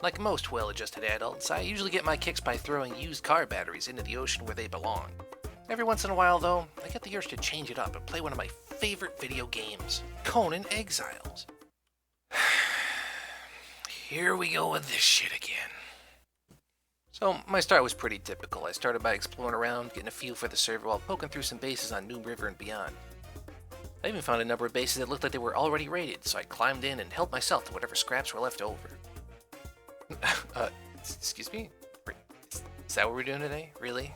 Like most well-adjusted adults, I usually get my kicks by throwing used car batteries into the ocean where they belong. Every once in a while, though, I get the urge to change it up and play one of my favorite video games, Conan Exiles. Here we go with this shit again. So, my start was pretty typical. I started by exploring around, getting a feel for the server while poking through some bases on New River and beyond. I even found a number of bases that looked like they were already raided, so I climbed in and helped myself to whatever scraps were left over. Excuse me? Is that what we're doing today? Really?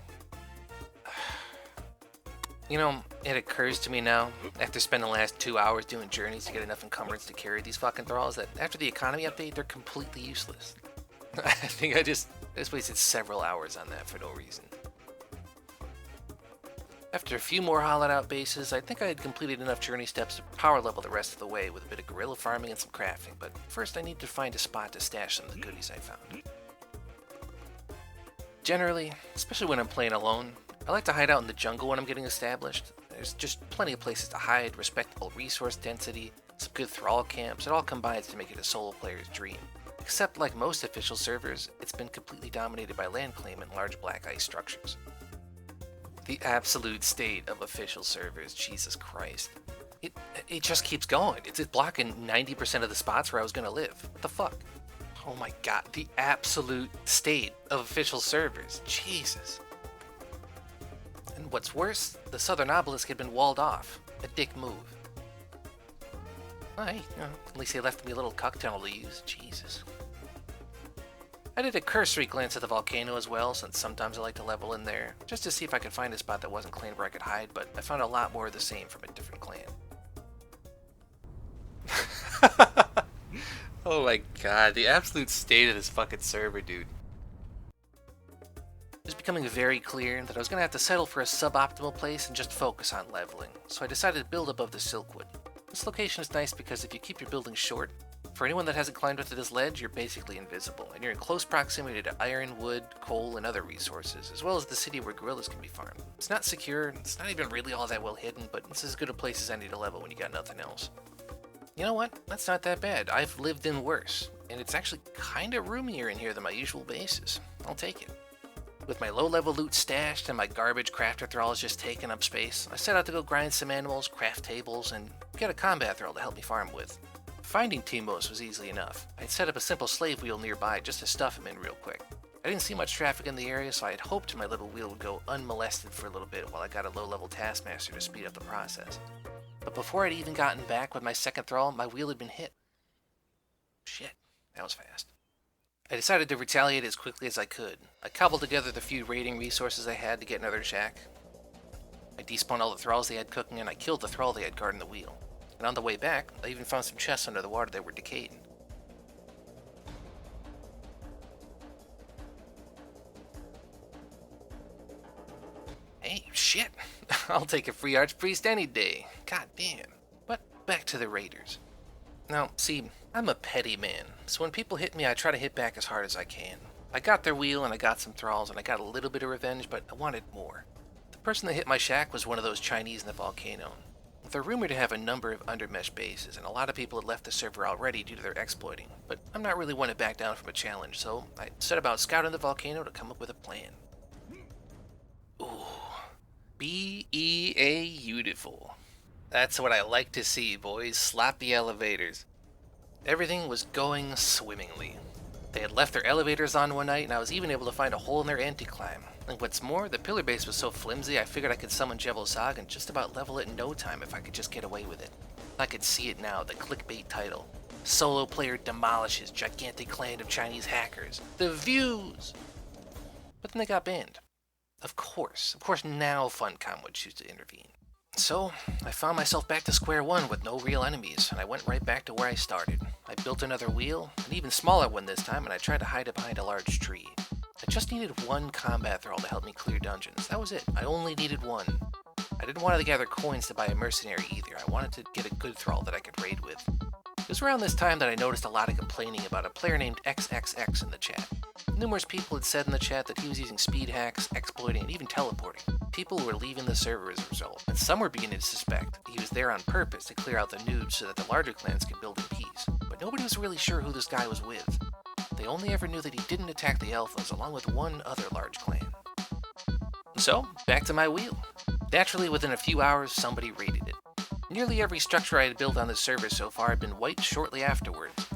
You know, it occurs to me now, after spending the last 2 hours doing journeys to get enough encumbrance to carry these fucking thralls, that after the economy update, they're completely useless. I think I just wasted several hours on that for no reason. After a few more hollowed out bases, I think I had completed enough journey steps to power level the rest of the way with a bit of guerrilla farming and some crafting, but first I need to find a spot to stash some of the goodies I found. Generally, especially when I'm playing alone, I like to hide out in the jungle when I'm getting established. There's just plenty of places to hide, respectable resource density, some good thrall camps. It all combines to make it a solo player's dream. Except like most official servers, it's been completely dominated by land claim and large black ice structures. The absolute state of official servers, Jesus Christ. It just keeps going. It's blocking 90% of the spots where I was going to live. What the fuck? Oh my god, the absolute state of official servers. Jesus. And what's worse, the southern obelisk had been walled off. A dick move. Well, hey, at least they left me a little cuck tunnel to use. Jesus. I did a cursory glance at the volcano as well, since sometimes I like to level in there, just to see if I could find a spot that wasn't claimed where I could hide, but I found a lot more of the same from a different clan. Oh my god, the absolute state of this fucking server, dude. It was becoming very clear that I was going to have to settle for a suboptimal place and just focus on leveling, so I decided to build above the Silkwood. This location is nice because if you keep your buildings short, for anyone that hasn't climbed up to this ledge, you're basically invisible, and you're in close proximity to iron, wood, coal, and other resources, as well as the city where gorillas can be farmed. It's not secure, it's not even really all that well hidden, but it's as good a place as any to level when you got nothing else. You know what? That's not that bad. I've lived in worse, and it's actually kinda roomier in here than my usual bases. I'll take it. With my low-level loot stashed and my garbage crafter thralls just taking up space, I set out to go grind some animals, craft tables, and get a combat thrall to help me farm with. Finding Timos was easy enough. I'd set up a simple slave wheel nearby just to stuff him in real quick. I didn't see much traffic in the area, so I had hoped my little wheel would go unmolested for a little bit while I got a low-level taskmaster to speed up the process. But before I'd even gotten back with my second thrall, my wheel had been hit. Shit, that was fast. I decided to retaliate as quickly as I could. I cobbled together the few raiding resources I had to get another shack. I despawned all the thralls they had cooking, and I killed the thrall they had guarding the wheel. And on the way back, I even found some chests under the water that were decayed. Hey, shit! I'll take a free archpriest any day. God damn. But back to the raiders. Now, see, I'm a petty man, so when people hit me, I try to hit back as hard as I can. I got their wheel, and I got some thralls, and I got a little bit of revenge, but I wanted more. The person that hit my shack was one of those Chinese in the volcano. They're rumored to have a number of undermesh bases, and a lot of people had left the server already due to their exploiting, but I'm not really one to back down from a challenge, so I set about scouting the volcano to come up with a plan. Ooh. Beautiful. That's what I like to see, boys. Sloppy elevators. Everything was going swimmingly. They had left their elevators on one night, and I was even able to find a hole in their anti-climb. And what's more, the pillar base was so flimsy, I figured I could summon Jebel Zog and just about level it in no time if I could just get away with it. I could see it now, the clickbait title. Solo player demolishes gigantic clan of Chinese hackers. The views! But then they got banned. Of course now Funcom would choose to intervene. So, I found myself back to square one with no real enemies, and I went right back to where I started. I built another wheel, an even smaller one this time, and I tried to hide it behind a large tree. I just needed one combat thrall to help me clear dungeons. That was it. I only needed one. I didn't want to gather coins to buy a mercenary either. I wanted to get a good thrall that I could raid with. It was around this time that I noticed a lot of complaining about a player named XXX in the chat. Numerous people had said in the chat that he was using speed hacks, exploiting, and even teleporting. People were leaving the server as a result, and some were beginning to suspect he was there on purpose to clear out the noobs so that the larger clans could build in peace. But nobody was really sure who this guy was with. they only ever knew that he didn't attack the Alphas along with one other large clan. So, back to my wheel. Naturally, within a few hours, somebody raided it. Nearly every structure I had built on this server so far had been wiped shortly afterwards,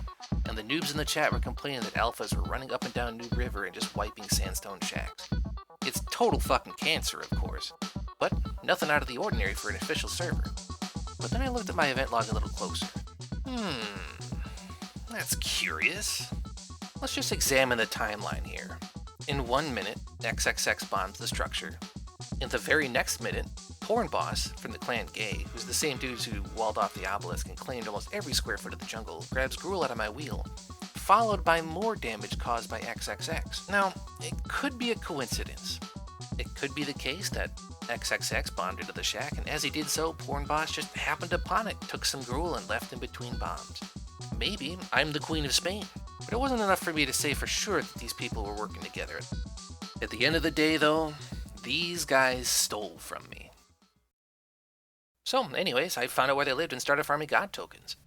and the noobs in the chat were complaining that Alphas were running up and down Noob River and just wiping sandstone shacks. It's total fucking cancer, of course, but nothing out of the ordinary for an official server. But then I looked at my event log a little closer. That's curious. Let's just examine the timeline here. In 1 minute, XXX bombs the structure. In the very next minute, Porn Boss from the clan Gay, who's the same dudes who walled off the obelisk and claimed almost every square foot of the jungle, grabs Gruel out of my wheel, followed by more damage caused by XXX. Now, it could be a coincidence. It could be the case that XXX bombed into the shack, and as he did so, Porn Boss just happened upon it, took some Gruel, and left in between bombs. Maybe I'm the Queen of Spain, but it wasn't enough for me to say for sure that these people were working together. At the end of the day, though, these guys stole from me. So, anyways, I found out where they lived and started farming god tokens.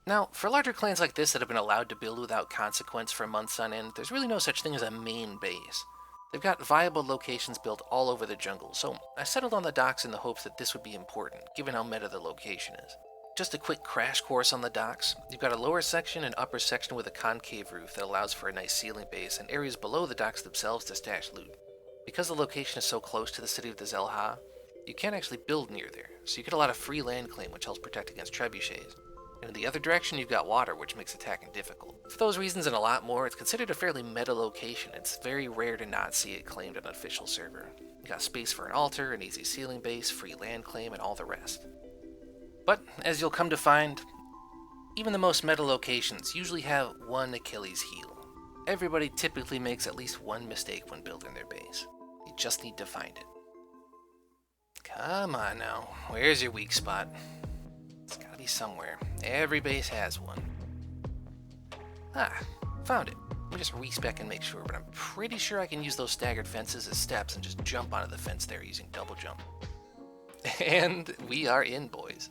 Now, for larger clans like this that have been allowed to build without consequence for months on end, there's really no such thing as a main base. They've got viable locations built all over the jungle, so I settled on the docks in the hopes that this would be important, given how meta the location is. Just a quick crash course on the docks. You've got a lower section and upper section with a concave roof that allows for a nice ceiling base, and areas below the docks themselves to stash loot. Because the location is so close to the city of the Zelha, you can't actually build near there, so you get a lot of free land claim which helps protect against trebuchets. And in the other direction you've got water, which makes attacking difficult. For those reasons and a lot more, it's considered a fairly meta location. It's very rare to not see it claimed on an official server. You got space for an altar, an easy ceiling base, free land claim, and all the rest. But, as you'll come to find, even the most meta locations usually have one Achilles heel. Everybody typically makes at least one mistake when building their base. You just need to find it. Come on now, where's your weak spot? It's gotta be somewhere. Every base has one. Ah, found it. Let me just respec and make sure, but I'm pretty sure I can use those staggered fences as steps and just jump onto the fence there using double jump. And we are in, boys.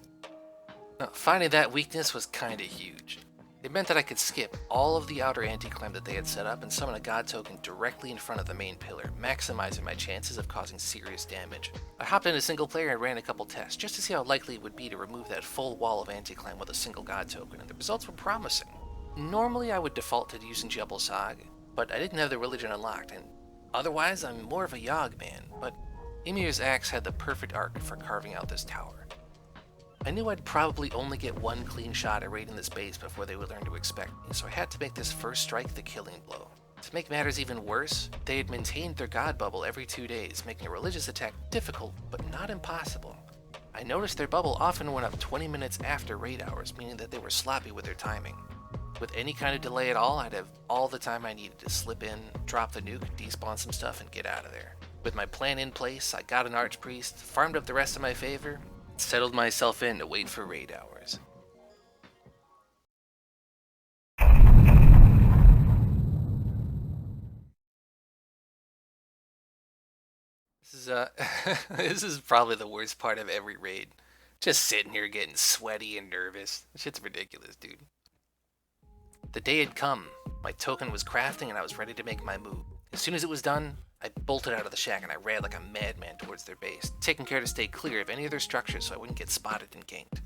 Now, finding that weakness was kinda huge. It meant that I could skip all of the outer anti-climb that they had set up and summon a god token directly in front of the main pillar, maximizing my chances of causing serious damage. I hopped into single player and ran a couple tests just to see how likely it would be to remove that full wall of anti-climb with a single god token, and the results were promising. Normally I would default to using Jebel Sag, but I didn't have the religion unlocked, and otherwise I'm more of a Yogg man, but Ymir's axe had the perfect arc for carving out this tower. I knew I'd probably only get one clean shot at raiding this base before they would learn to expect me, so I had to make this first strike the killing blow. To make matters even worse, they had maintained their god bubble every 2 days, making a religious attack difficult, but not impossible. I noticed their bubble often went up 20 minutes after raid hours, meaning that they were sloppy with their timing. With any kind of delay at all, I'd have all the time I needed to slip in, drop the nuke, despawn some stuff, and get out of there. With my plan in place, I got an archpriest, farmed up the rest of my favor, settled myself in to wait for raid hours. This is probably the worst part of every raid. Just sitting here getting sweaty and nervous. This shit's ridiculous, dude. The day had come. My token was crafting and I was ready to make my move. As soon as it was done, I bolted out of the shack and I ran like a madman towards their base, taking care to stay clear of any of their structures so I wouldn't get spotted and ganked.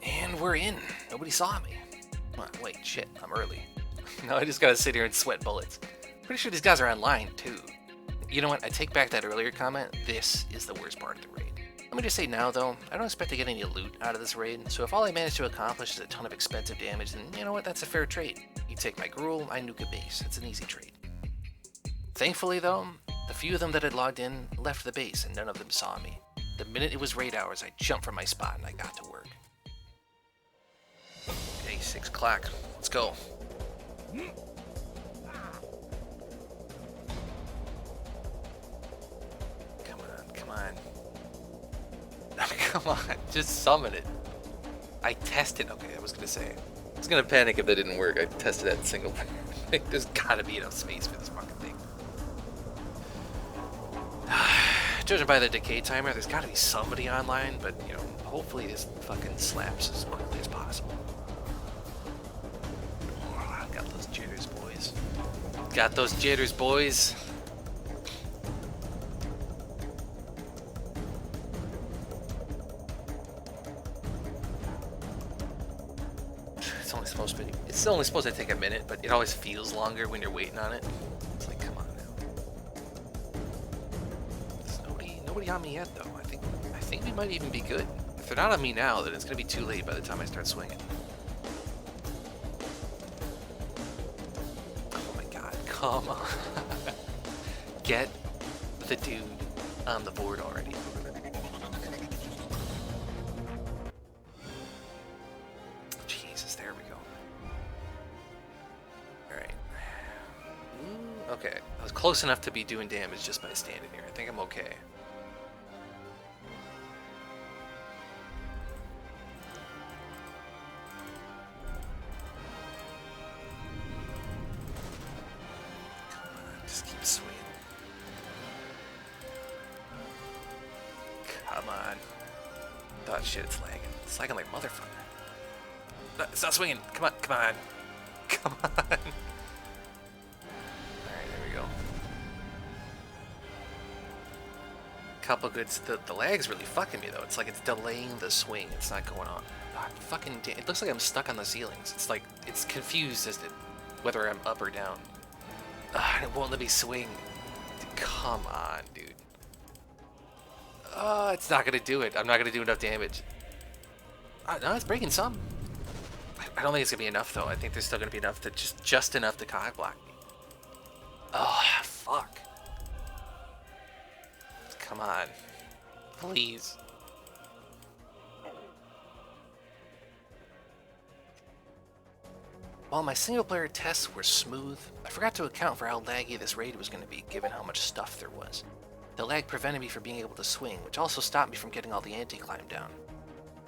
And we're in. Nobody saw me. Oh, wait, shit, I'm early. No, I just gotta sit here and sweat bullets. Pretty sure these guys are online, too. You know what, I take back that earlier comment. This is the worst part of the raid. Let me just say now, though, I don't expect to get any loot out of this raid, so if all I manage to accomplish is a ton of expensive damage, then you know what, that's a fair trade. You take my Gruel, I nuke a base. It's an easy trade. Thankfully, though, the few of them that had logged in left the base and none of them saw me. The minute it was raid hours, I jumped from my spot and I got to work. Okay, 6 o'clock. Let's go. Come on, come on. Come on, just summon it. I tested. Okay, I was gonna say. I was gonna panic if that didn't work. I tested that single player. Like, there's gotta be enough space for this fucking thing. Judging by the decay timer, there's gotta be somebody online, but, you know, hopefully this fucking slaps as quickly as possible. Oh, got those jitters, boys. Got those jitters, boys. It's only supposed to take a minute, but it always feels longer when you're waiting on it. It's like, come on now. There's nobody on me yet, though. I think we might even be good. If they're not on me now, then it's gonna be too late by the time I start swinging. Oh my god, come on. Get the dude on the board already. Okay, I was close enough to be doing damage just by standing here. I think I'm okay. Come on, just keep swinging. Come on. Oh shit, it's lagging. It's lagging like motherfucker. No, it's not swinging. Come on, come on. Come on. Couple good. The lag's really fucking me though. It's like it's delaying the swing. It's not going on. God, fucking. It looks like I'm stuck on the ceilings. It's like it's confused as to whether I'm up or down. And it won't let me swing. Come on, dude. It's not gonna do it. I'm not gonna do enough damage. No, it's breaking some. I don't think it's gonna be enough though. I think there's still gonna be enough to just enough to cog block me. Oh fuck. Come on. Please. While my single-player tests were smooth, I forgot to account for how laggy this raid was going to be given how much stuff there was. The lag prevented me from being able to swing, which also stopped me from getting all the anti-climb down.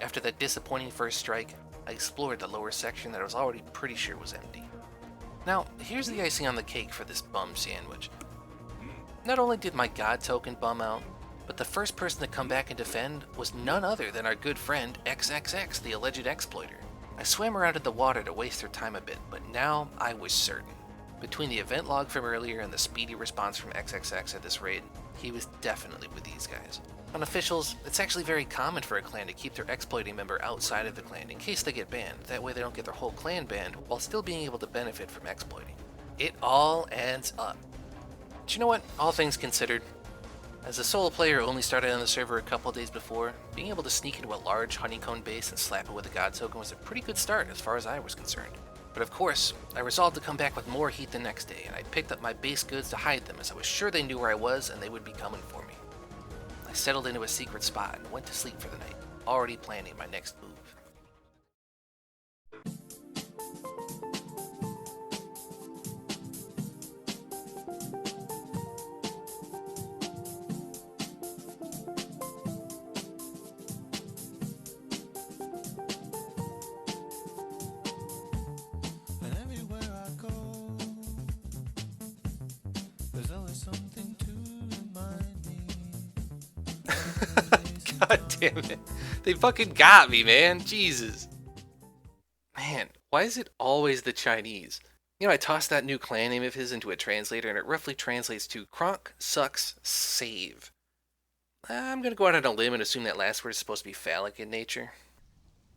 After that disappointing first strike, I explored the lower section that I was already pretty sure was empty. Now, here's the icing on the cake for this bum sandwich. Not only did my god token bum out, but the first person to come back and defend was none other than our good friend XXX, the alleged exploiter. I swam around in the water to waste their time a bit, but now I was certain. Between the event log from earlier and the speedy response from XXX at this raid, he was definitely with these guys. On officials, it's actually very common for a clan to keep their exploiting member outside of the clan in case they get banned. That way they don't get their whole clan banned while still being able to benefit from exploiting. It all adds up. But you know what? All things considered, as a solo player who only started on the server a couple days before, being able to sneak into a large honeycomb base and slap it with a god token was a pretty good start as far as I was concerned. But of course, I resolved to come back with more heat the next day, and I picked up my base goods to hide them as I was sure they knew where I was and they would be coming for me. I settled into a secret spot and went to sleep for the night, already planning my next move. God damn it. They fucking got me, man. Jesus. Man, why is it always the Chinese? You know, I tossed that new clan name of his into a translator, and it roughly translates to Kronk Sucks Save. I'm gonna go out on a limb and assume that last word is supposed to be phallic in nature.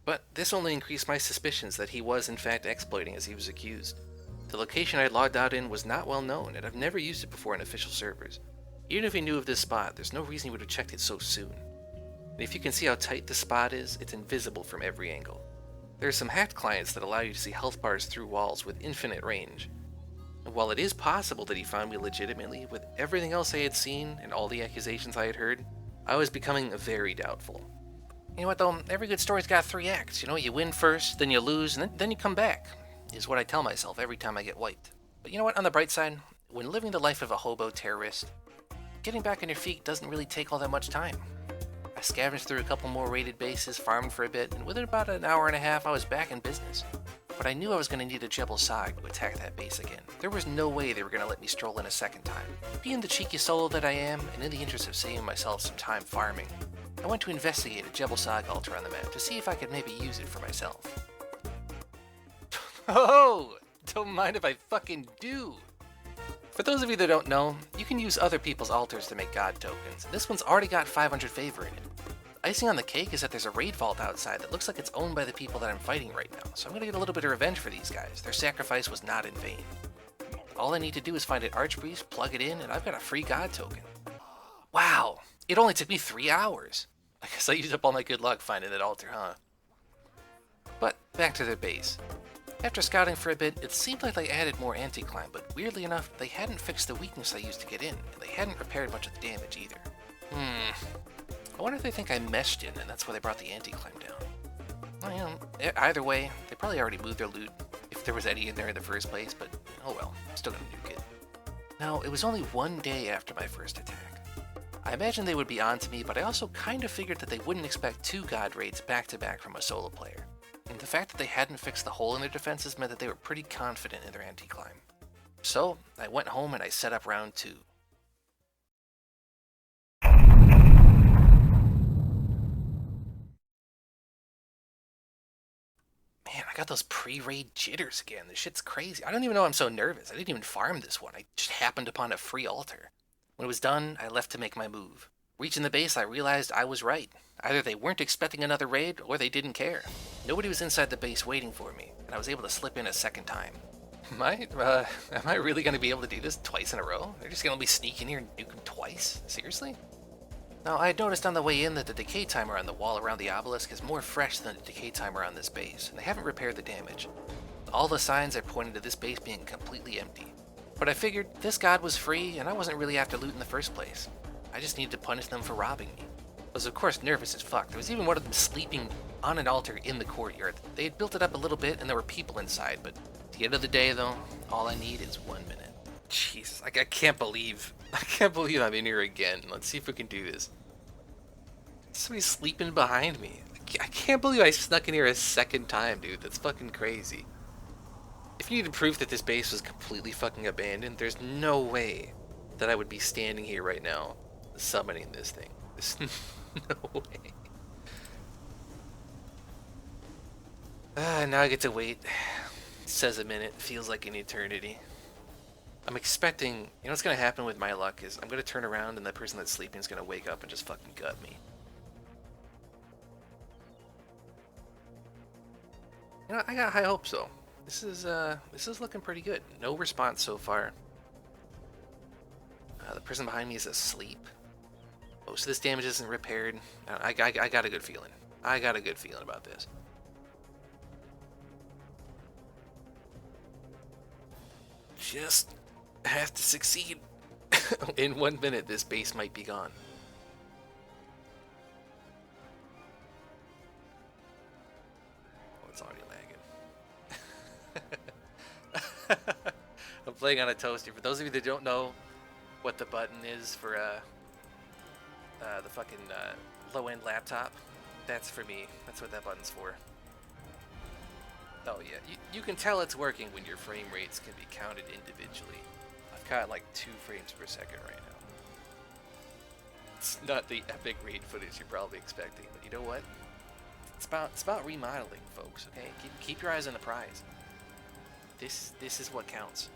But this only increased my suspicions that he was in fact exploiting as he was accused. The location I logged out in was not well known, and I've never used it before in official servers. Even if he knew of this spot, there's no reason he would have checked it so soon. And if you can see how tight this spot is, it's invisible from every angle. There are some hacked clients that allow you to see health bars through walls with infinite range. And while it is possible that he found me legitimately, with everything else I had seen and all the accusations I had heard, I was becoming very doubtful. You know what though, every good story's got 3 acts. You know, you win first, then you lose, and then you come back, is what I tell myself every time I get wiped. But you know what, on the bright side, when living the life of a hobo terrorist, getting back on your feet doesn't really take all that much time. I scavenged through a couple more raided bases, farmed for a bit, and within about an hour and a half I was back in business. But I knew I was going to need a Jebel Sag to attack that base again. There was no way they were going to let me stroll in a second time. Being the cheeky solo that I am, and in the interest of saving myself some time farming, I went to investigate a Jebel Sag altar on the map to see if I could maybe use it for myself. Oh! Don't mind if I fucking do! For those of you that don't know, you can use other people's altars to make god tokens, and this one's already got 500 favor in it. Icing on the cake is that there's a raid vault outside that looks like it's owned by the people that I'm fighting right now, so I'm gonna get a little bit of revenge for these guys. Their sacrifice was not in vain. All I need to do is find an archpriest, plug it in, and I've got a free god token. Wow! It only took me 3 hours! I guess I used up all my good luck finding that altar, huh? But, back to their base. After scouting for a bit, it seemed like they added more anti-climb, but weirdly enough, they hadn't fixed the weakness I used to get in, and they hadn't repaired much of the damage either. I wonder if they think I meshed in, and that's why they brought the anti-climb down. Well, you know, either way, they probably already moved their loot, if there was any in there in the first place, but oh well, still gonna nuke it. Now, it was only one day after my first attack. I imagined they would be on to me, but I also kind of figured that they wouldn't expect 2 god raids back-to-back from a solo player. And the fact that they hadn't fixed the hole in their defenses meant that they were pretty confident in their anti-climb. So, I went home and I set up round 2. Man, I got those pre-raid jitters again. This shit's crazy. I don't even know I'm so nervous. I didn't even farm this one. I just happened upon a free altar. When it was done, I left to make my move. Reaching the base, I realized I was right. Either they weren't expecting another raid, or they didn't care. Nobody was inside the base waiting for me, and I was able to slip in a second time. Am I really going to be able to do this twice in a row? They're just going to be sneaking here and nuke them twice? Seriously? Now, I had noticed on the way in that the decay timer on the wall around the obelisk is more fresh than the decay timer on this base, and they haven't repaired the damage. All the signs are pointing to this base being completely empty. But I figured this god was free, and I wasn't really after loot in the first place. I just needed to punish them for robbing me. I was of course nervous as fuck. There was even one of them sleeping on an altar in the courtyard. They had built it up a little bit, and there were people inside, but at the end of the day, though, all I need is 1 minute. Jesus, I can't believe I'm in here again. Let's see if we can do this. Somebody's sleeping behind me. I can't believe I snuck in here a second time, dude. That's fucking crazy. If you needed proof that this base was completely fucking abandoned, there's no way that I would be standing here right now summoning this thing. There's no way. Now I get to wait. It says a minute. Feels like an eternity. I'm expecting... You know what's going to happen with my luck is I'm going to turn around and the person that's sleeping is going to wake up and just fucking gut me. You know, I got high hopes though. This is looking pretty good. No response so far. The person behind me is asleep. Most of this damage isn't repaired. I got a good feeling. I got a good feeling about this. Just have to succeed. In 1 minute, this base might be gone. Oh, it's already lagging. I'm playing on a toaster. For those of you that don't know what the button is for the fucking low-end laptop, that's for me. That's what that button's for. Oh yeah, you can tell it's working when your frame rates can be counted individually. I've got like 2 frames per second right now. It's not the epic raid footage you're probably expecting, but you know what? It's about remodeling, folks. Okay, keep your eyes on the prize. This is what counts.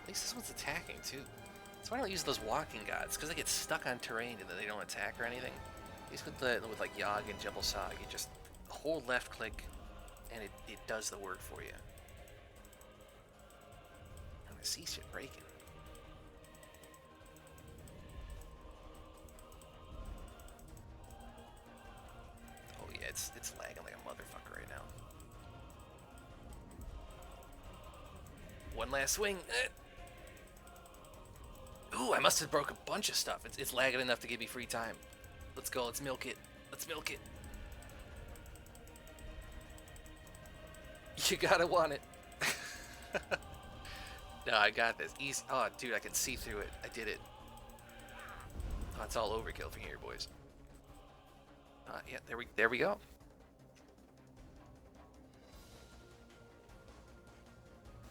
At least this one's attacking too. So I don't use those walking gods because they get stuck on terrain and then they don't attack or anything. These with like Yogg and Jebel Sag, you just hold left click and it does the work for you. And I see shit breaking. Oh yeah, it's lagging like a motherfucker right now. One last swing. Ooh, I must have broke a bunch of stuff. It's lagging enough to give me free time. Let's go, let's milk it. Let's milk it. You gotta want it. No, I got this. Easy. Oh, dude, I can see through it. I did it. Oh, it's all overkill from here, boys. Yeah, there we go.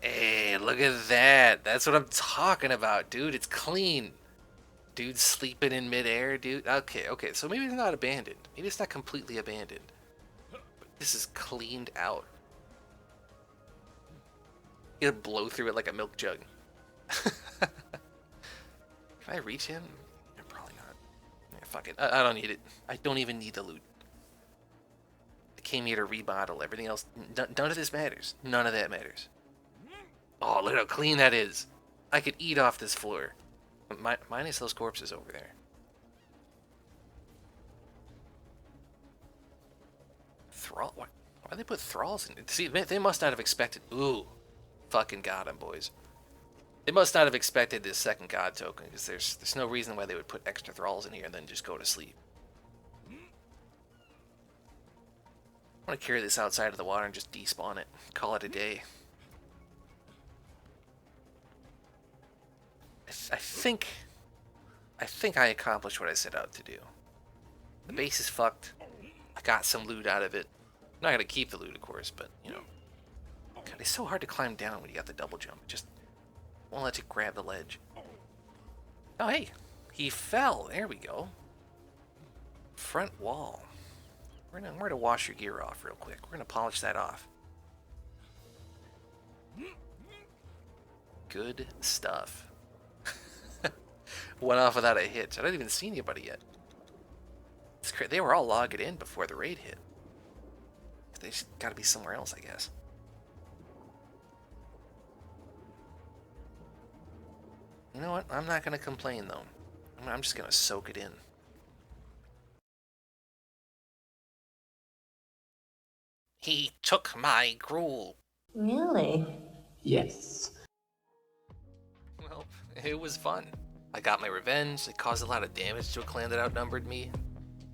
Hey, look at that. That's what I'm talking about, dude. It's clean. Dude sleeping in midair, dude. Okay, so maybe it's not abandoned. Maybe it's not completely abandoned. But this is cleaned out. You gotta blow through it like a milk jug. Can I reach him? Probably not. Yeah, fuck it. I don't need it. I don't even need the loot. I came here to remodel. Everything else, none of this matters. None of that matters. Oh, look how clean that is. I could eat off this floor. Minus those corpses over there. Thrall? Why they put thralls in it? See, they must not have expected... Ooh. Fucking got him, boys. They must not have expected this second god token, because there's no reason why they would put extra thralls in here and then just go to sleep. I want to carry this outside of the water and just despawn it. Call it a day. I think I accomplished what I set out to do. The base is fucked. I got some loot out of it. I'm not gonna keep the loot, of course, but you know. God, it's so hard to climb down when you got the double jump. It just won't let you grab the ledge. Oh hey, he fell. There we go. Front wall. We're gonna wash your gear off real quick. We're gonna polish that off. Good stuff. Went off without a hitch. I didn't even see anybody yet. They were all logging in before the raid hit. They just gotta be somewhere else, I guess. You know what? I'm not gonna complain, though. I'm just gonna soak it in. He took my gruel. Really? Yes. Well, it was fun. I got my revenge. It caused a lot of damage to a clan that outnumbered me.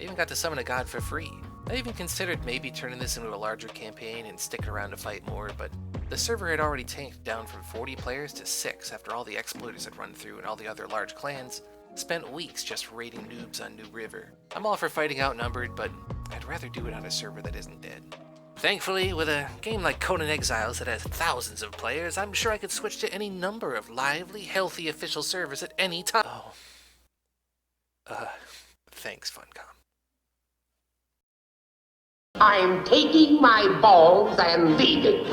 I even got to summon a god for free. I even considered maybe turning this into a larger campaign and sticking around to fight more, but the server had already tanked down from 40 players to 6 after all the exploiters had run through and all the other large clans spent weeks just raiding noobs on New River. I'm all for fighting outnumbered, but I'd rather do it on a server that isn't dead. Thankfully, with a game like Conan Exiles that has thousands of players, I'm sure I could switch to any number of lively, healthy official servers at any time. Thanks, Funcom. I'm taking my balls and leaving.